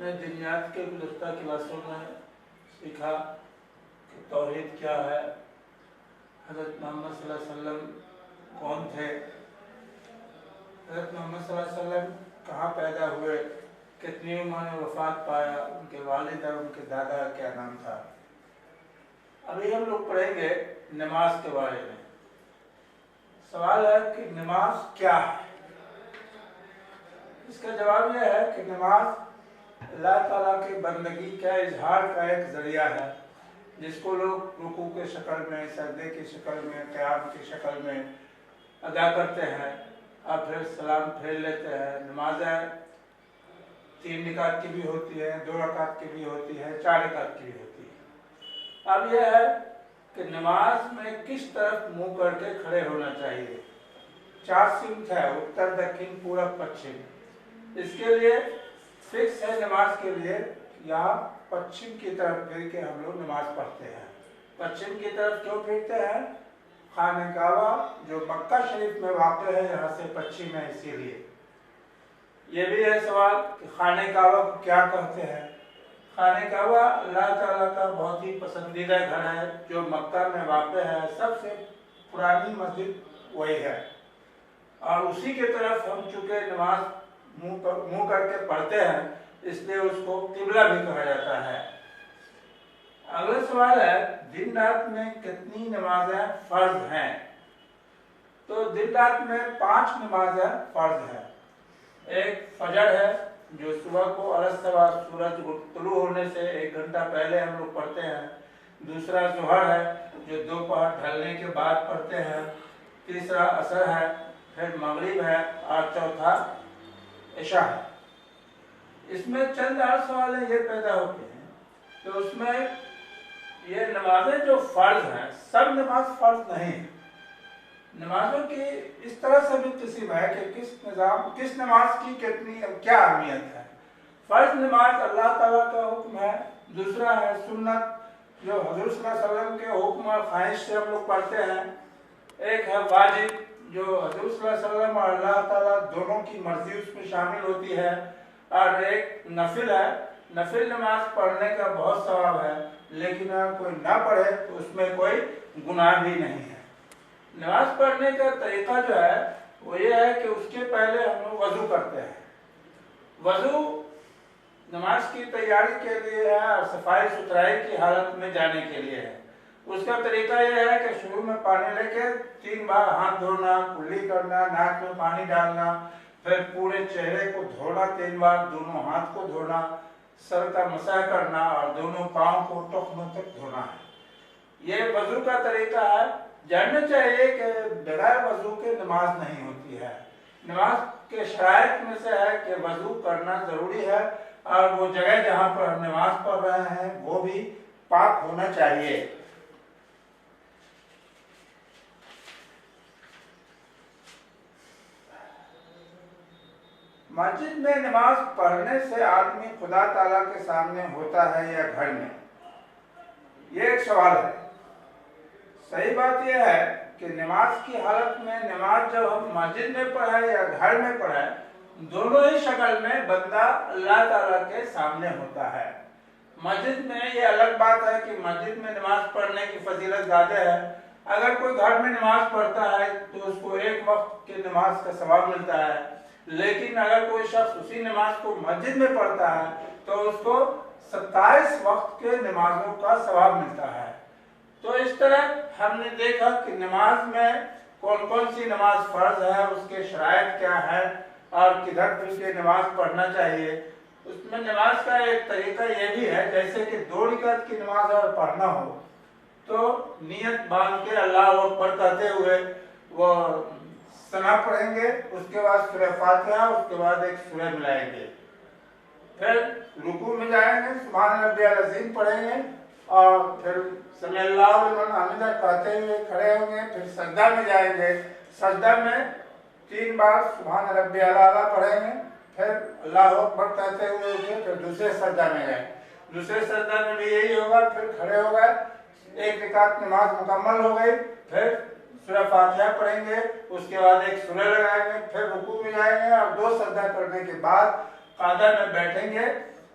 اپنے دنیات کے گزشتہ کلاسوں میں سیکھا کہ توحید کیا ہے، حضرت محمد صلی اللہ علیہ وسلم کون تھے، حضرت محمد صلی اللہ علیہ وسلم کہاں پیدا ہوئے، کتنی عمر میں وفات پایا، ان کے والد اور ان کے دادا کا کیا نام تھا۔ ابھی ہم لوگ پڑھیں گے نماز کے بارے میں۔ سوال ہے کہ نماز کیا ہے؟ اس کا جواب یہ ہے کہ نماز اللہ تعالیٰ کی بندگی کا اظہار کا ایک ذریعہ ہے، جس کو لوگ رکوع کی شکل میں، سجدے کی شکل میں، قیام کی شکل میں ادا کرتے ہیں اور پھر سلام پھیر لیتے ہیں۔ نمازیں 3 رکعت کی بھی ہوتی ہے، 2 رکعت کی بھی ہوتی ہے، 4 رکعت کی بھی ہوتی ہے۔ اب یہ ہے کہ نماز میں کس طرف منہ کر کے کھڑے ہونا چاہیے۔ 4 سمت ہے، اتر، دکن، پورب، پچھم۔ اس کے لیے فکس ہے نماز کے لیے، یہاں پچھم کی طرف پھر کے ہم لوگ نماز پڑھتے ہیں۔ پچھم کی طرف کیوں پھرتے ہیں؟ خانہ کعبہ جو مکہ شریف میں واقع ہے، یہاں سے پچھم ہے، اسی لیے۔ یہ بھی ہے سوال کہ خانہ کعبہ کو کیا کہتے ہیں۔ خانہ کعبہ اللہ تعالیٰ کا بہت ہی پسندیدہ گھر ہے جو مکہ میں واقع ہے، سب سے پرانی مسجد وہی ہے، اور اسی کی طرف ہم چونکہ نماز منہ کر کے پڑھتے ہیں، اس لیے اس کو قبلہ بھی کہا جاتا ہے۔ اگلا سوال ہے دن رات میں کتنی نمازیں فرض ہیں؟ تو دن رات میں 5 نمازیں فرض ہیں۔ ایک فجر ہے جو صبح کو الصبح سورج طلوع ہونے سے 1 گھنٹہ پہلے ہم لوگ پڑھتے ہیں۔ دوسرا ظہر ہے جو دوپہر ڈھلنے کے بعد پڑھتے ہیں۔ تیسرا عصر ہے، پھر مغرب ہے، اور چوتھا عشاء ہے۔ اس میں چند اور سوال یہ پیدا ہوتے ہیں کہ اس میں یہ نمازیں جو فرض ہیں، سب نماز فرض نہیں ہے۔ نمازوں کی اس طرح سے بھی قسم ہے کہ کس نماز کی کتنی کیا اہمیت ہے۔ فرض نماز اللہ تعالیٰ کا حکم ہے، دوسرا ہے سنت جو حضور صلی اللہ علیہ وسلم کے حکم اور خواہش سے ہم لوگ پڑھتے ہیں، ایک ہے واجب جو حضور صلی اللہ علیہ وسلم اور اللہ تعالیٰ دونوں کی مرضی اس میں شامل ہوتی ہے، اور ایک نفل ہے۔ نفل نماز پڑھنے کا بہت ثواب ہے، لیکن اگر کوئی نہ پڑھے تو اس میں کوئی گناہ بھی نہیں ہے۔ نماز پڑھنے کا طریقہ جو ہے وہ یہ ہے کہ اس کے پہلے ہم لوگ وضو کرتے ہیں۔ وضو نماز کی تیاری کے لیے ہے اور صفائی ستھرائی کی حالت میں جانے کے لیے ہے۔ اس کا طریقہ یہ ہے کہ شروع میں پانی لے کے 3 بار ہاتھ دھونا، کلی کرنا، ناک میں پانی ڈالنا، پھر پورے چہرے کو دھونا 3 بار، دونوں ہاتھ کو دھونا، سر کا مسح کرنا اور دونوں پاؤں کو ٹخنوں تک دھونا ہے۔ یہ وضو کا طریقہ ہے۔ جاننا چاہیے کہ بغیر وضو کے نماز نہیں ہوتی ہے۔ نماز کے شرائط میں سے ہے کہ وضو کرنا ضروری ہے، اور وہ جگہ جہاں پر ہم نماز پڑھ رہے ہیں وہ بھی پاک ہونا چاہیے۔ مسجد میں نماز پڑھنے سے آدمی خدا تعالیٰ کے سامنے ہوتا ہے یا گھر میں؟ یہ ایک سوال ہے۔ صحیح بات یہ ہے کہ نماز کی حالت میں، نماز جب ہم مسجد میں پڑھیں یا گھر میں پڑھیں، دونوں ہی شکل میں بندہ اللہ تعالیٰ کے سامنے ہوتا ہے۔ مسجد میں یہ الگ بات ہے کہ مسجد میں نماز پڑھنے کی فضیلت زیادہ ہے۔ اگر کوئی گھر میں نماز پڑھتا ہے تو اس کو 1 وقت کی نماز کا ثواب ملتا ہے، لیکن اگر کوئی شخص اسی نماز کو مسجد میں پڑھتا ہے تو اس کو 27 وقت کے نمازوں کا ثواب ملتا ہے۔ تو اس طرح ہم نے دیکھا کہ نماز میں کون کون سی نماز فرض ہے، اس کے شرائط کیا ہے، اور کدھر پھر کے نماز پڑھنا چاہیے۔ اس میں نماز کا ایک طریقہ یہ بھی ہے، جیسے کہ 2 رکعت کی نماز اگر پڑھنا ہو تو نیت باندھ کے اللہ اکبر کہتے ہوئے وہ ثنا پڑھیں گے، اس کے بعد سورہ فاتحہ، اس کے بعد ایک سورہ ملائیں گے، پھر رکوع میں جائیں گے، سبحان ربی العظیم پڑھیں گے، اور پھر سمع اللہ لمن حمدہ کہتے ہوئے کھڑے ہوں گے، پھر سجدہ میں جائیں گے، سجدہ میں 3 بار سبحان ربی الاعلیٰ پڑھیں گے، پھر اللہ اکبر کہتے ہوئے اٹھے، پھر دوسرے سجدہ میں گئے، دوسرے سجدہ میں بھی یہی ہوگا، پھر کھڑے ہو گئے، 1 رکعت نماز مکمل ہو گئی، پھر سورہ فاتحہ پڑھیں گے، اس کے بعد ایک سورہ لگائیں گے، پھر رکوع میں جائیں گے، اور 2 سجدہ کرنے کے بعد قعدہ میں بیٹھیں گے،